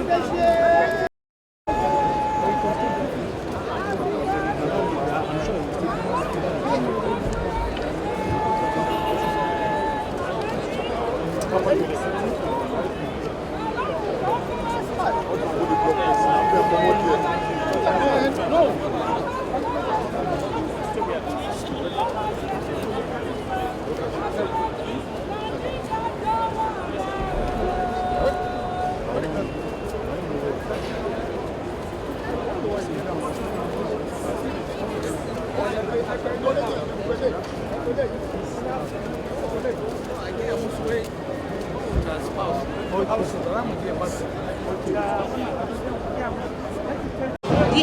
The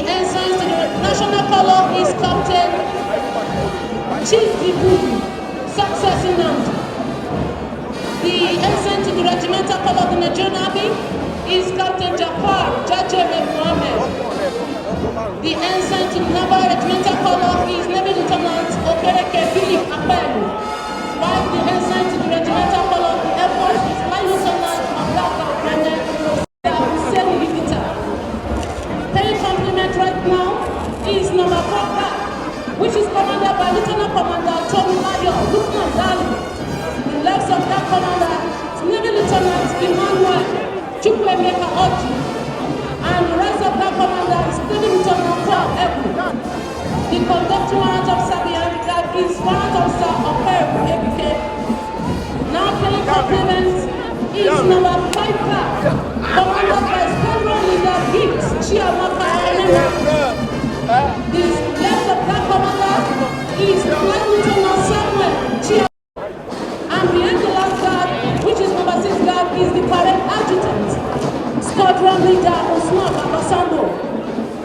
ensign to the national color is Captain Tinubu, success announced. The ensign to the regimental color of the Nigerian Army is Captain Jajeme Mohammed. The ensign to the naval regimental color is Navy Lieutenant Okereke Philip Apelu. While the ensign to the regimental color of the Air Force is Line Lieutenant Abdullah Ahmed. Paying compliment right now is number 4, which is commanded by Lieutenant Commander Tommy Mayo, Lukman Dali. The legs of that commander is Navy Lieutenant Emmanuel Chukwemeka Oji, and the rest of that commander is Navy Lieutenant Paul Ebu. The conducting warrant officer behind the guard is Warrant Officer Operu ABK. Now paying compliments is number 5, commanded by Squadron Leader Gibbs Chiamaka Enema. The left of that commander is Flight Lieutenant Samuel Chiamaka. And behind the last guard, which is number 6 guard, is the parade adjutant, Squadron Leader Osman Abasambo,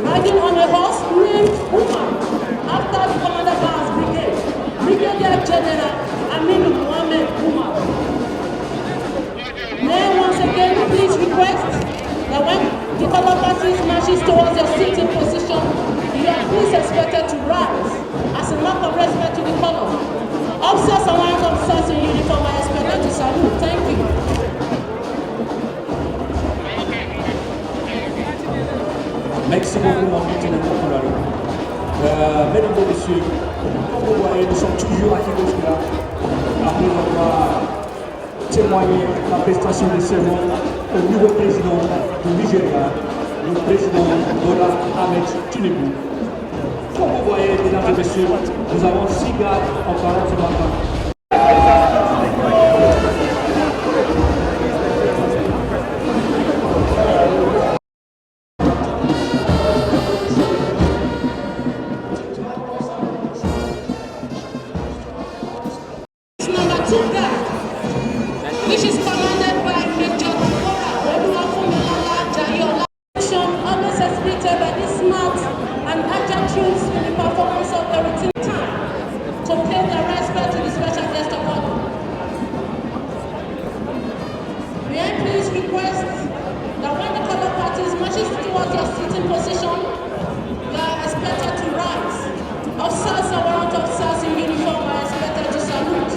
riding on a horse named Umar, after the Commander Barnes Brigade, Brigadier General Aminu Mohammed Umar. May I once again please request that when the color parties marches towards your seating position, you are please expected to rise as a mark of respect to the color. Officers and warrant officers in uniform are expected to salute. Thank you. Merci beaucoup, mon Tinubu. Mesdames et messieurs, comme vous voyez, nous sommes toujours à Kigoskila, après avoir témoigné la prestation de serment au nouveau président du Nigeria, le président Bola Ahmed Tinubu. Comme vous voyez, mesdames et messieurs, nous avons 6 gardes en 40 ans. Which is commanded by Major Bola, always exhibited by these smart and agile troops in the performance of the routine time to pay their respect to the special guest of honor. May I please request that when the color parties marches towards your sitting position, you are expected to rise. Officers and warrant officers in uniform are expected to salute.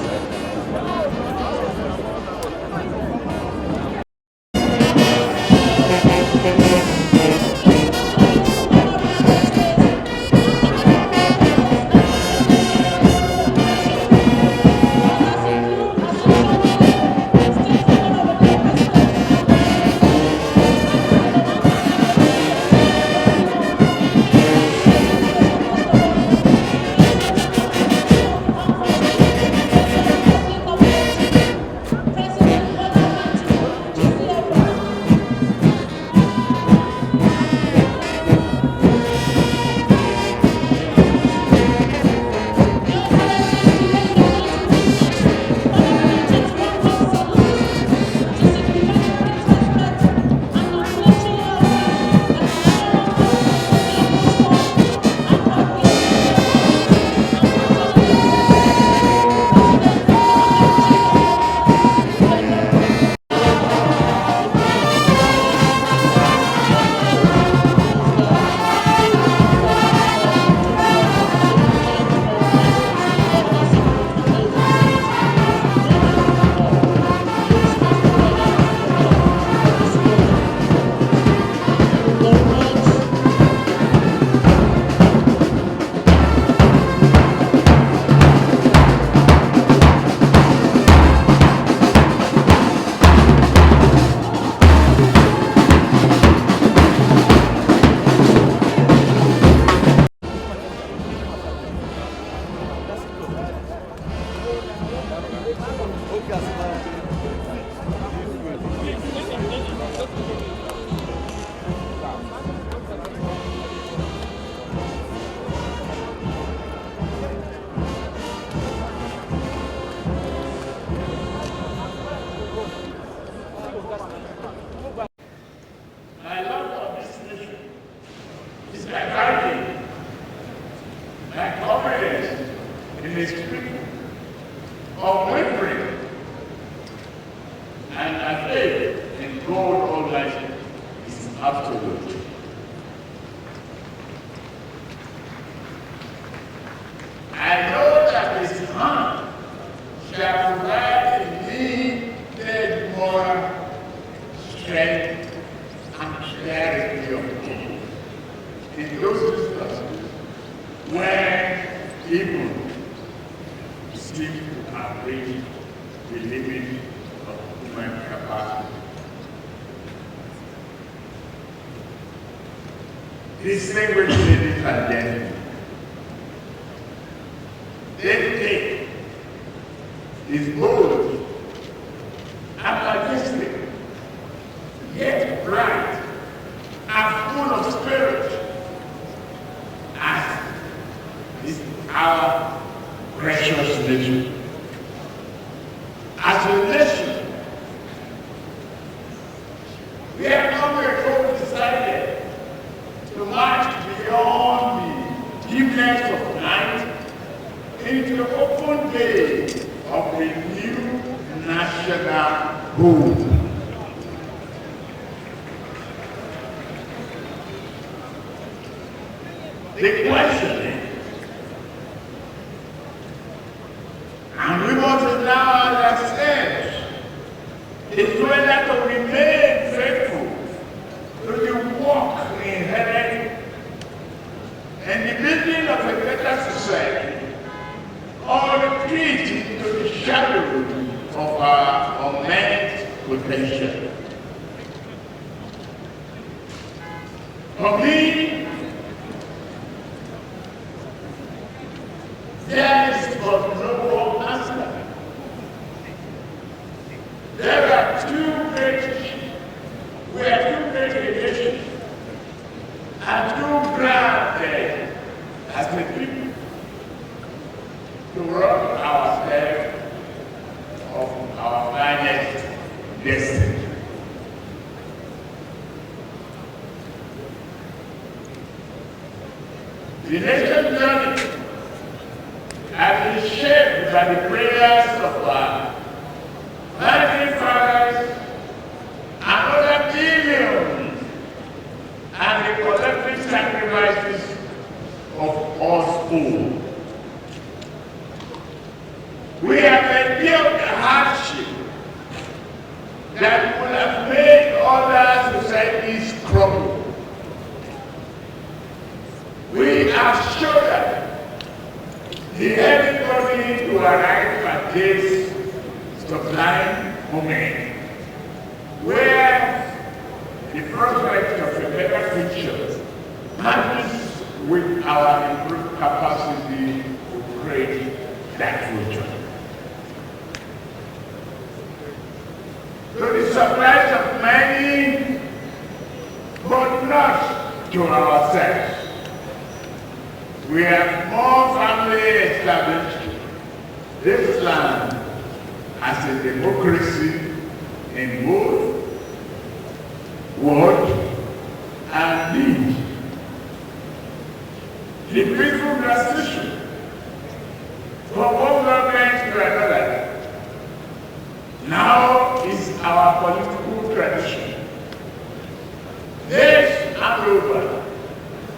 absolute. I know that his hand shall provide needed moral strength and clarity of thinking in those instances where people seem to have reached the limit of human capacity. Distinguished ladies and gentlemen, this day is bold and majestic, yet bright and full of spirit, as is our precious nation. As a nation, we have come before decided to march beyond the dimness of night into the open day of a new national home. The question is, and we want to now ask ourselves, is whether to remain faithful to the work inherent in the building of a better society, or retreat into the shadow of our immense potential. For me, there is but no answer. There are two great nations and two grounded as a people to rob ourselves of our finest destiny. The nation's journey has been shaped by the prayers of our founding fathers and other millions, and the collective sacrifices of us all. We have endured the hardship that would have made other societies crumble. We have shouldered the heavy burden to arrive at this sublime moment where the prospect of a better future matches with our improved capacity to create that future. To the surprise of many, but not to ourselves, we have more firmly established this land as a democracy in both word and deed. The peaceful transition from one government to another now is our political tradition. This handover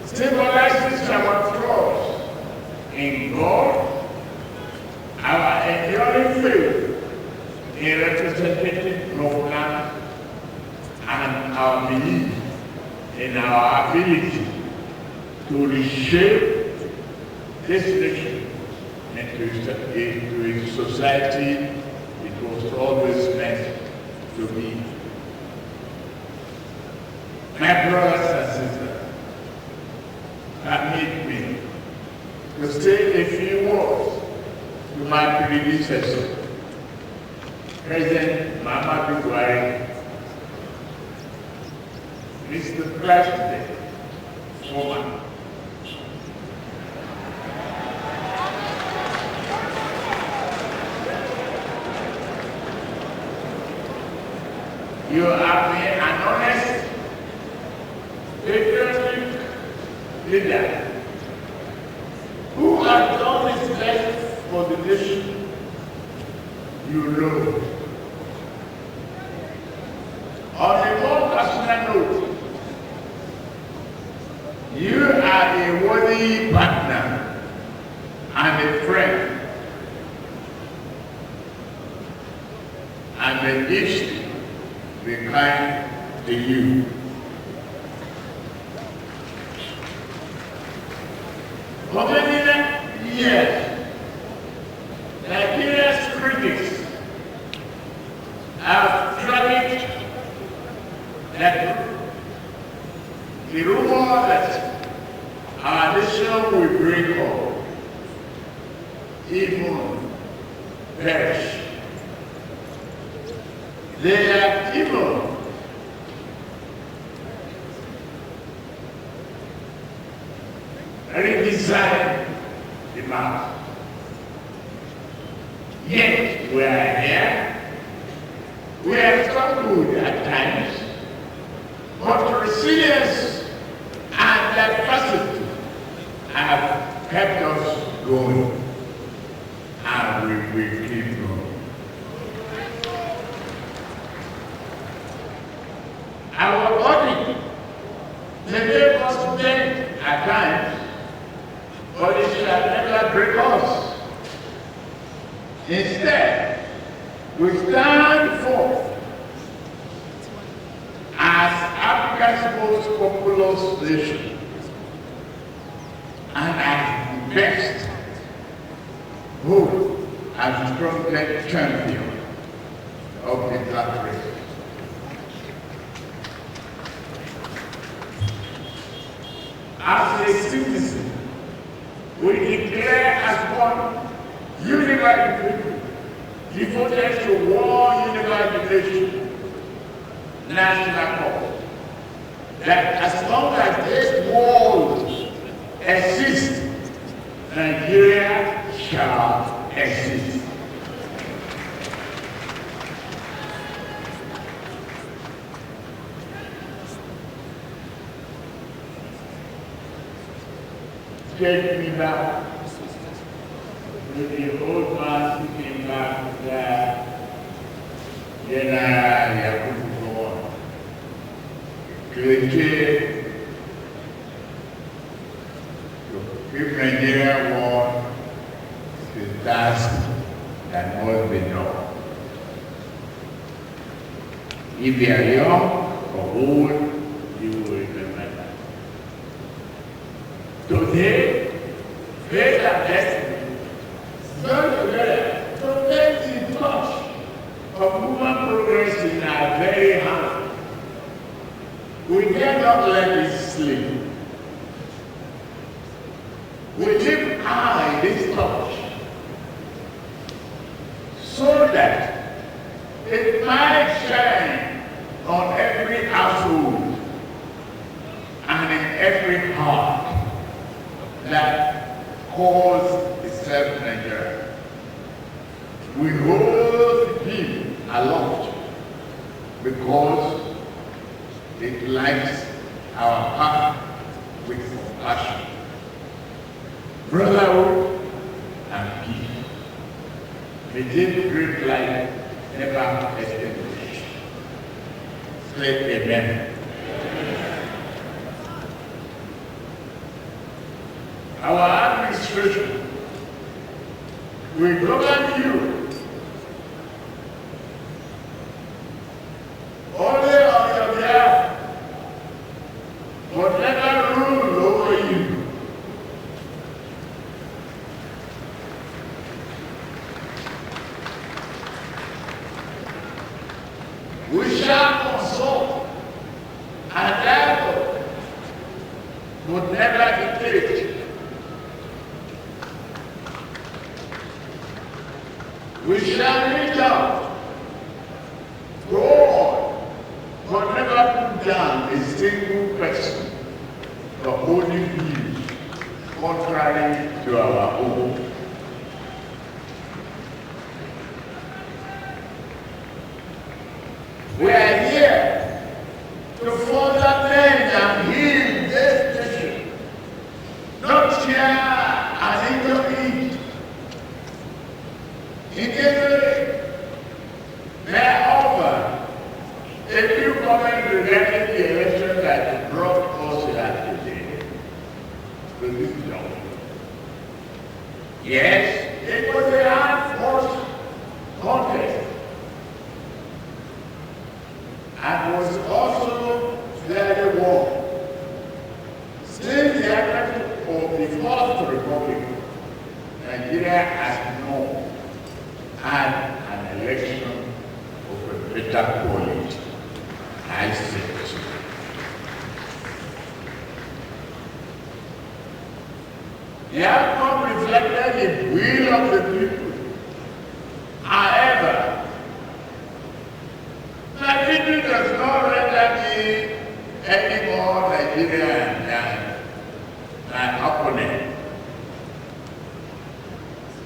symbolizes our trust in God, our enduring faith in representative governance, and our belief in our ability to reshape this nation into a society it was always meant to be. My brothers and sisters, permit me to say a few words to my predecessor, President Muhammadu Buhari, Mr. President, former. You have been an honest, patriotic leader who has done his best for the nation you love. On a more personal note, a worthy partner and a friend and a dish be kind to you. For many years, Nigeria's critics have trafficked that the rumor that our nation will break up, even perish. They have even redesigned the map. Yet we are here. We have struggled at times, but resilience and diversity have kept us going, and we will keep going. Our body may make us bend at times, but it shall never break us. Instead, we stand forth as Africa's most populous nation and as the best, who as the strongest champion of the black race. As a citizen, we declare as one unified people devoted to one unified nation, national cause, that as long as this world exists, Nigeria shall exist. Take me back to the old man who came back there, then I couldn't go on. To keep Nigeria warm is the task that must be done. If you are young or old, you will remember that. Today, faith and destiny join together to take the touch of human progress in our very hand. We cannot let it slip. We live high this touch so that it might shine on every household and in every heart that calls itself Nigeria. We hold him aloft because it lights our heart with compassion, brotherhood, and peace. May this great light never extinguish. Say amen. Our administration will govern you only on your behalf, but never rule over you. We shall consult and dialogue, but never dictate. We shall reach out to all, but never put down a single person for holding views contrary to our own. We are here to further mend and heal this nation, not share and intervene. In Italy, may I offer a few comments regarding the election that brought us here today. Yes, it was a hard-fought contest, and was also very warm. Since the advent of the Fourth Republic, Nigeria has not had an election of a better quality, I think. The outcome reflected the will of the people. However, my people does not render me any more Nigerian than my opponent.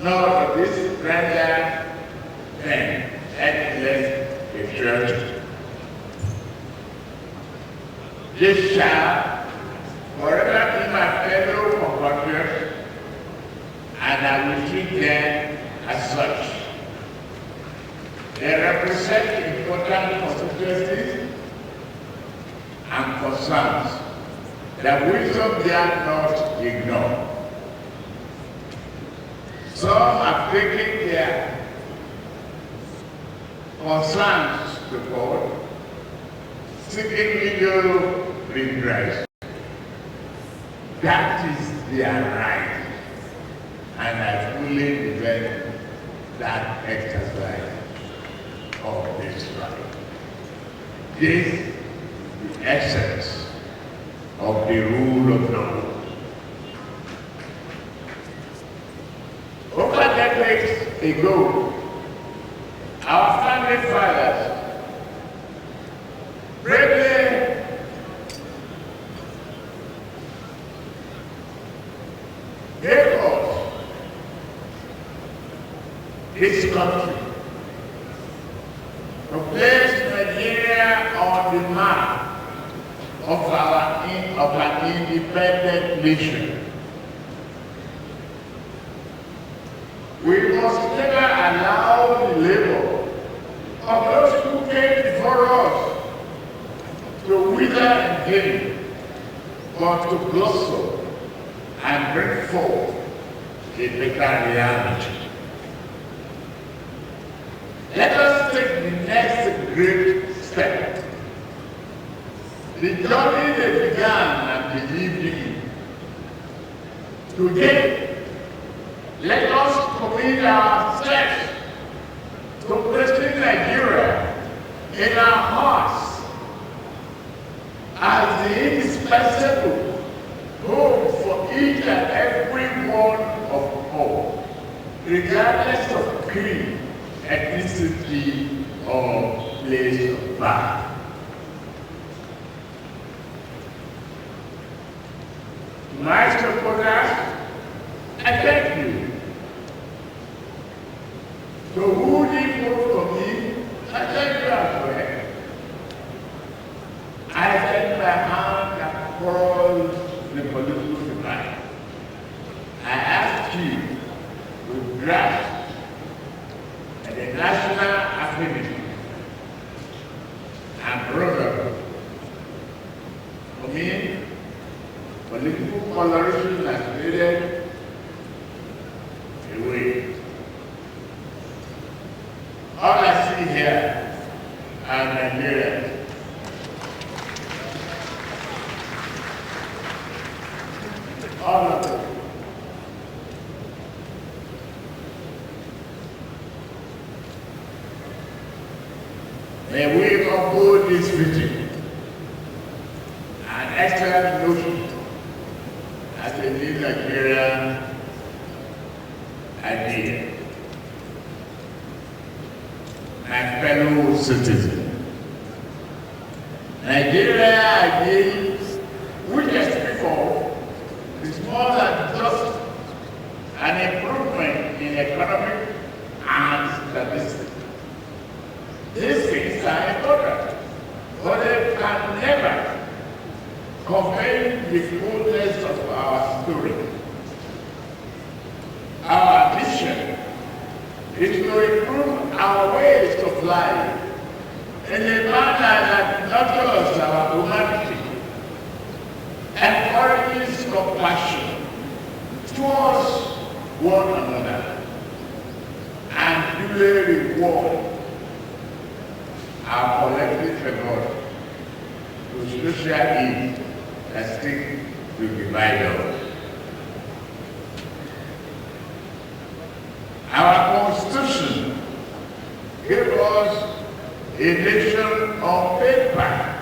Nor does this render them any less patriotic. This shall forever be my fellow compatriots, and I will treat them as such. They represent important constituencies and concerns that wisdom dare not ignore. Some have taken their concerns to court, seeking legal redress. That is their right, and I fully defend that exercise of this right. This is the essence of the rule of law. Over decades ago, our founding fathers bravely gave us this country to place Nigeria on the map of an independent nation. We must never allow the labor of those who came before us to wither and gain, but to blossom and bring forth a better reality. Let us take the next great step. The journey they began and believed in. Today, let us commit ourselves to placing Nigeria in our hearts as the indispensable home for each and every one of all, regardless of creed, ethnicity, or place of birth. My supporters, I thank you. To who did vote for me, I thank you as well. I send my hand across the political divide. I ask you to grasp the national affinity and brotherhood. For me, political coloration has faded away. All I see here are Nigerians. All of them. May we uphold this vision and excellent notion as a new Nigerian idea. My fellow citizens, Nigeria again, which I speak of, is more than just an improvement in economic and statistics. These things are important, but they can never convey the fullness of our story. Our ambition is to improve our ways of life in a manner that nurtures our humanity, encourages compassion towards one another and duly reward our collective effort to social aid that seek to divide us. Our Constitution gave us a nation on paper.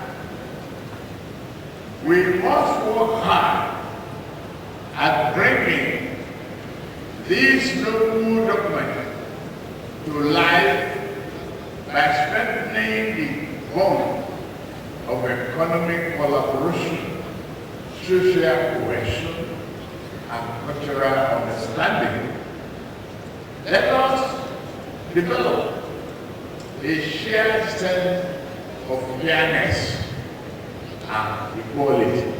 We must work hard at bringing this noble document to life by strengthening the bond of economic collaboration, social cohesion, and cultural understanding. Let us develop a shared sense of fairness and equality.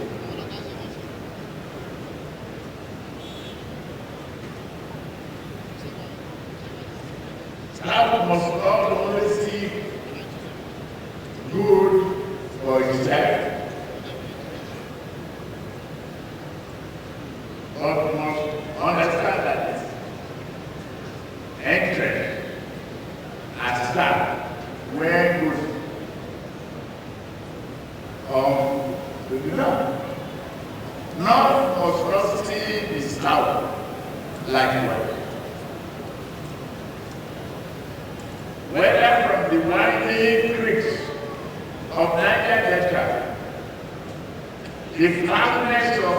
Staff must not only seek good for itself, but must understand that interest as staff where good to the north. North must not see the south likewise. Whether from the winding creeks of Niger Delta, the flatness of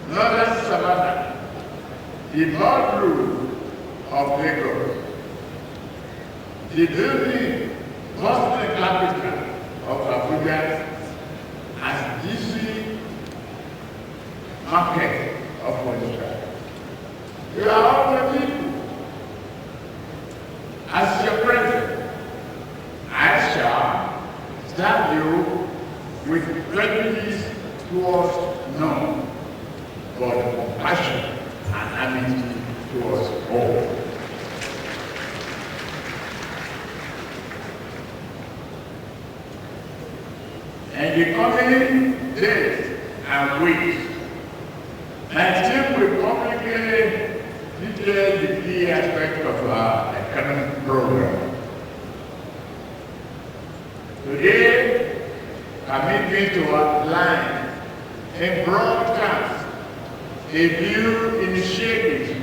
northern Savannah, the mud blue of Lagos, the building bustling capital of Abuja, and DC market of Abuja. You are all the people. As your president, I shall serve you with prejudice towards none, but compassion and amity towards all. In the coming days and weeks, my team will publicly detail the key aspects of our economic program. Today, permit me to outline in broad terms a few initiatives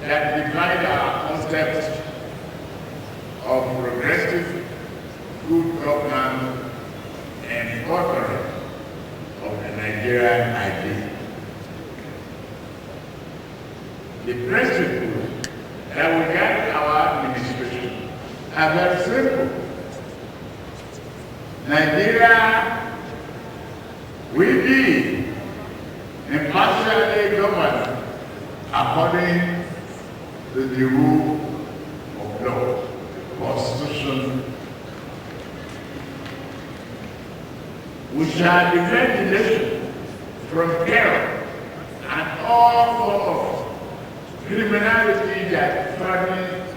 that define our concept of progressive good governance and furtherance of the Nigerian idea. The principles that will guide our administration are very simple. Nigeria will be impartially governed according to the rule of law, Constitution. We shall defend the nation from terror and all forms of criminality that threatens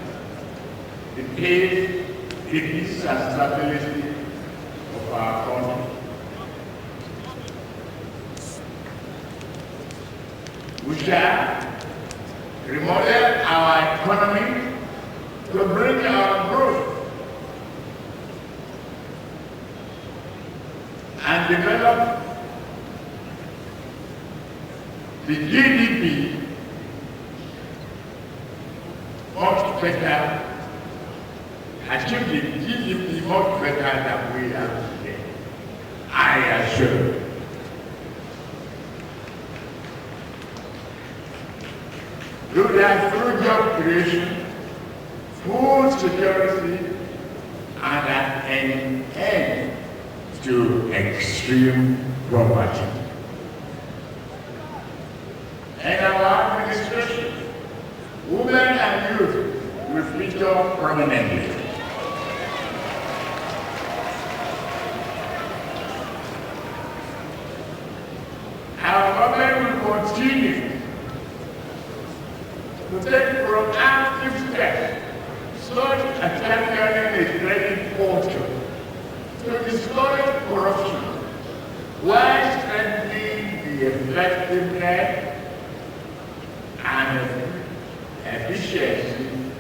the peace and stability of our country. We shall remodel our economy to bring our growth and develop the GDP much better, achieve the GDP much better than we have today. I assure you. Do that through job creation, food security, and an end to extreme poverty. In our administration, women and youth will feature prominently. Our government will continue to take proactive steps such as championing a credit culture to discourage corruption while strengthening the effectiveness and efficiency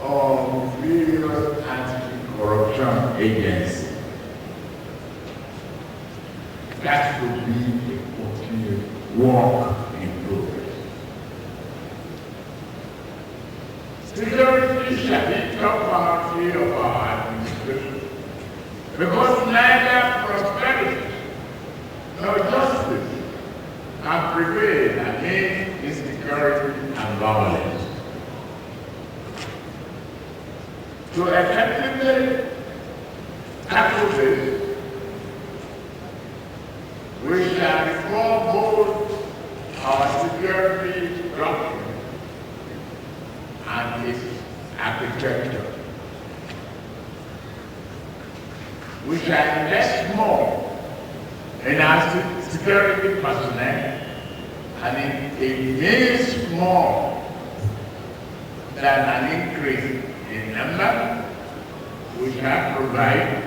of various anti-corruption agencies. That would be a continued work in progress. Security shall be top priority of our administration, because neither prosperity nor justice can prevail against insecurity and violence. To effectively tackle this, we shall reform both our security doctrine and its architecture. We shall invest more in our security personnel, and it means more than an increase in number. We shall provide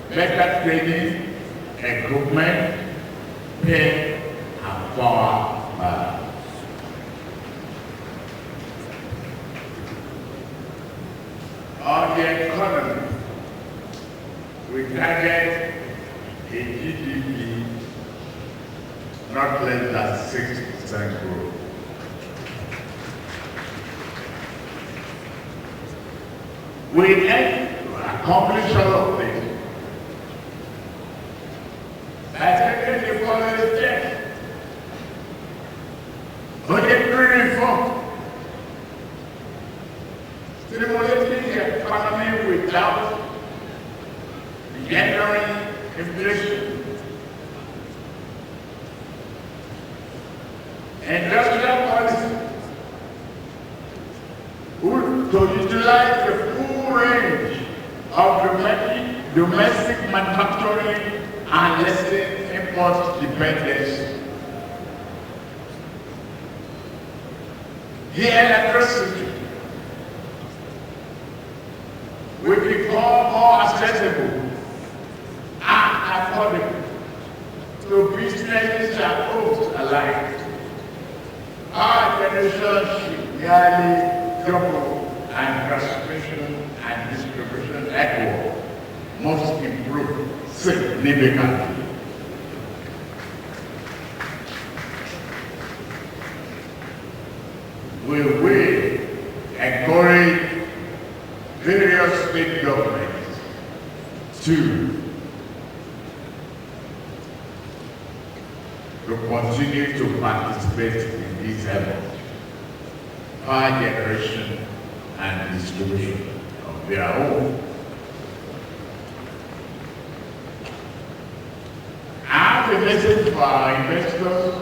better training, equipment, pay, and power. On the economy, we target a GDP not less than 6% growth. We aim to accomplish all of this by taking the following steps: budgetary reform, stimulating the economy without engendering inflation, industrial policy to utilize the full range of domestic manufacturing and lessen import dependence. The electricity will become more accessible and affordable to businesses and homes alike. Our generation should nearly double, and transmission and distribution network must improve significantly. We will encourage various state governments to continue to participate in this effort, power generation and distribution of their own. I have a message for our investors.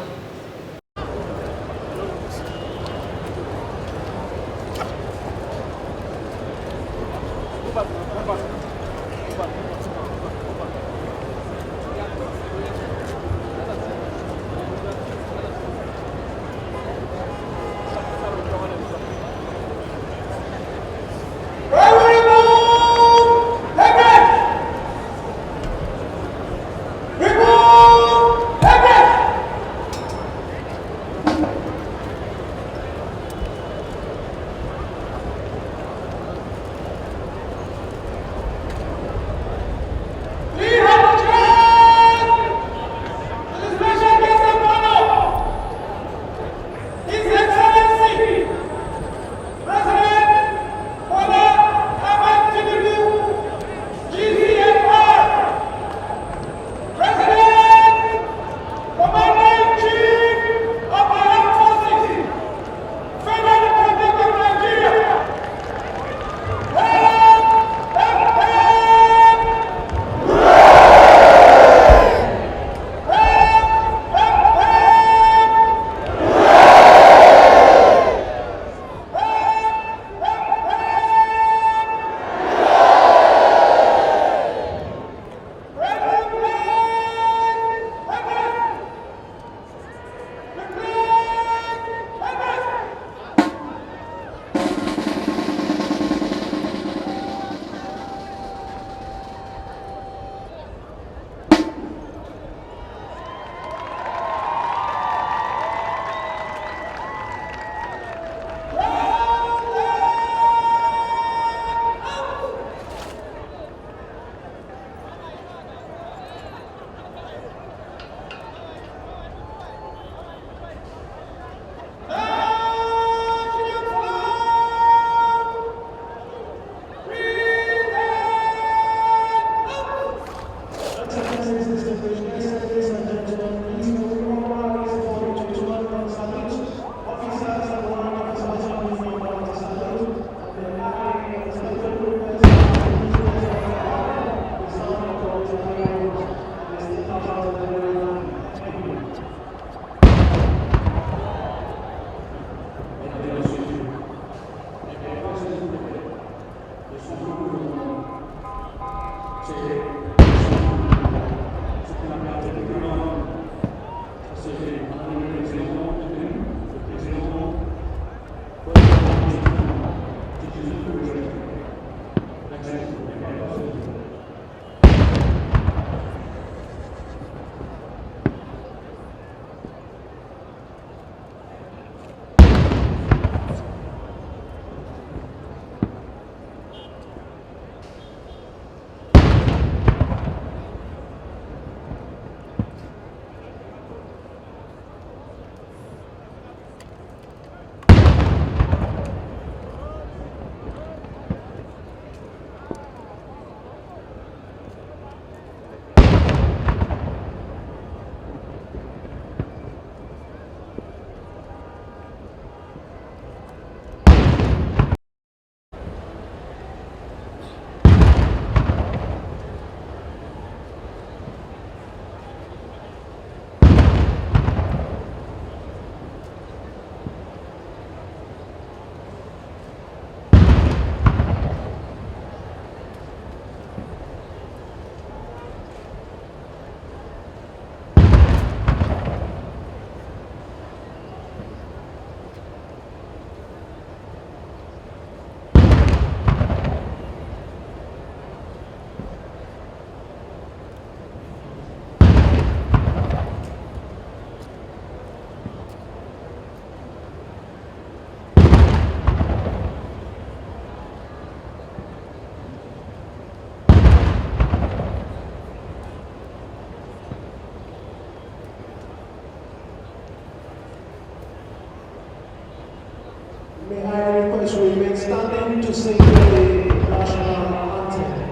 May I request we remain standing to sing the national anthem.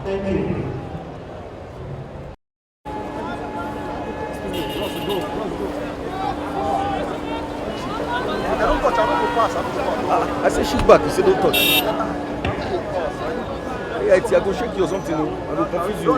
Thank you. I said shoot back, you say don't touch. Yeah, I go shake you or something, I will confuse you.